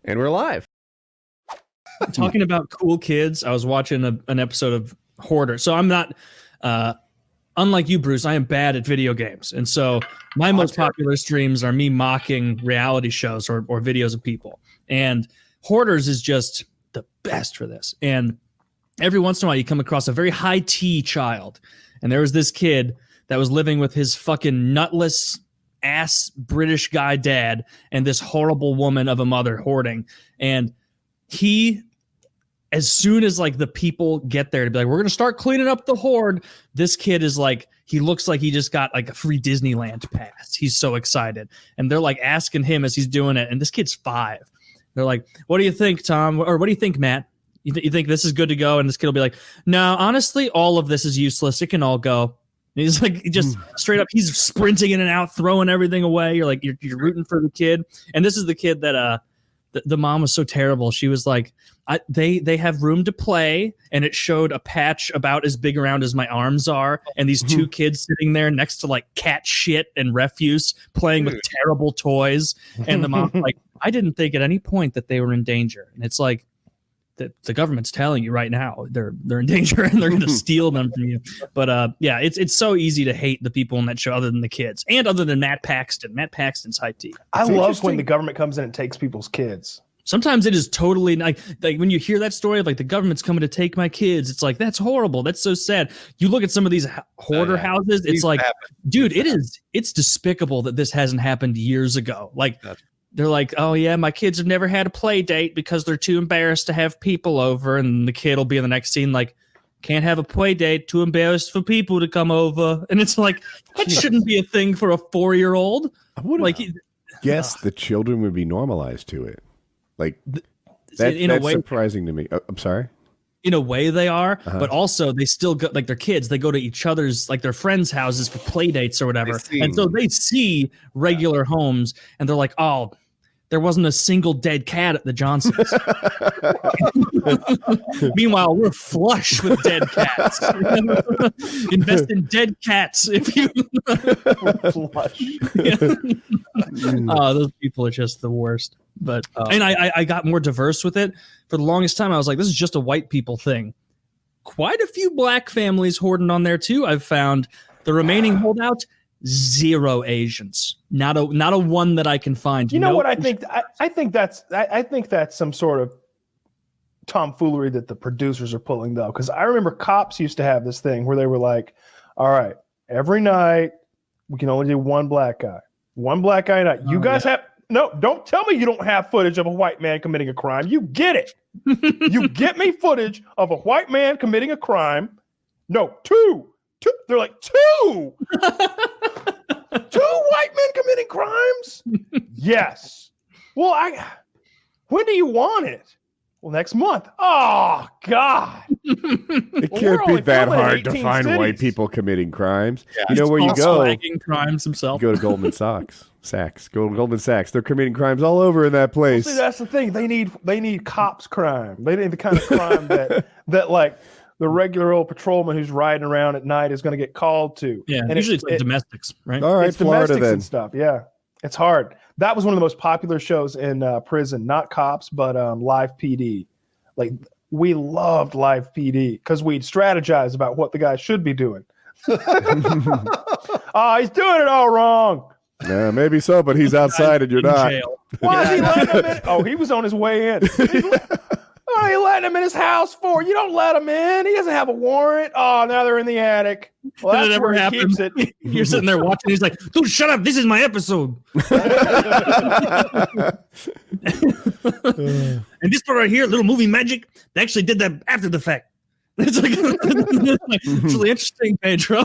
And we're live. Talking about cool kids, I was watching an episode of Hoarders. So I'm not, unlike you, Bruce, I am bad at video games. And so my most popular streams are me mocking reality shows or videos of people. And Hoarders is just the best for this. And every once in a while you come across a very high T child. And there was this kid that was living with his fucking nutless ass British guy dad and this horrible woman of a mother hoarding. And he, as soon as like the people get there to be like, we're going to start cleaning up the hoard, this kid is like, he looks like he just got like a free Disneyland pass. He's so excited. And they're like asking him as he's doing it. And this kid's 5. They're like, what do you think, Tom? Or what do you think, Matt? You think this is good to go? And this kid will be like, no, honestly, all of this is useless. It can all go. And he's like, just straight up, he's sprinting in and out, throwing everything away. You're like, you're rooting for the kid. And this is the kid that the mom was so terrible. She was like, they have room to play, and it showed a patch about as big around as my arms are, and these 2 kids sitting there next to like cat shit and refuse, playing with terrible toys. And the mom's like, I didn't think at any point that they were in danger. And it's like, the government's telling you right now they're in danger and they're going to steal them from you. But yeah, it's so easy to hate the people in that show other than the kids and other than Matt Paxton. Matt Paxton's high T. I love when the government comes in and takes people's kids. Sometimes it is totally like when you hear that story of like the government's coming to take my kids, it's like, that's horrible. That's so sad. You look at some of these hoarder houses, it's like, dude, it's despicable that this hasn't happened years ago. Like, they're like, oh, yeah, my kids have never had a play date because they're too embarrassed to have people over. And the kid will be in the next scene like, can't have a play date, too embarrassed for people to come over. And it's like, that shouldn't be a thing for a 4-year-old. I would like, guess the children would be normalized to it. Like, that's surprising to me. I'm sorry? In a way they are, but also they still go, like, they're kids. They go to each other's, like their friends' houses for play dates or whatever. And so they see regular homes and they're like, oh, there wasn't a single dead cat at the Johnsons. Meanwhile, we're flush with dead cats. Invest in dead cats if you flush. Those people are just the worst. But and I got more diverse with it. For the longest time, I was like, this is just a white people thing. Quite a few black families hoarding on there too. I've found the remaining holdout. 0 Asians, not a one that I can find. You know what I think? I think that's some sort of tomfoolery that the producers are pulling though, because I remember Cops used to have this thing where they were like, "All right, every night we can only do one black guy a night. You guys have no. Don't tell me you don't have footage of a white man committing a crime. You get it. You get me footage of a white man committing a crime. No, 2. They're like 2. 2 white men committing crimes? Yes. Well, when do you want it? Well, next month. Oh, God. It can't be that hard to find cities. White people committing crimes. Yeah, you know where you go? Flagging crimes himself. You go to Goldman Sachs. Go to Goldman Sachs. They're committing crimes all over in that place. Well, see, that's the thing. They need cops crime. They need the kind of crime that like the regular old patrolman who's riding around at night is going to get called to. Yeah, and usually it's domestics, right? All right, it's Florida domestics then. And stuff. Yeah, it's hard. That was one of the most popular shows in prison. Not Cops, but Live PD. Like, we loved Live PD because we'd strategize about what the guy should be doing. He's doing it all wrong. Yeah, maybe so, but he's outside and you're not. Jail. Why is he letting him in? Oh, he was on his way in. What are you letting him in his house for? You don't let him in. He doesn't have a warrant. Oh, now they're in the attic. Well, that's never where he happens. keeps it. You're sitting there watching. He's like, dude, shut up. This is my episode. And this part right here, little movie magic, they actually did that after the fact. It's like it's really interesting, Pedro.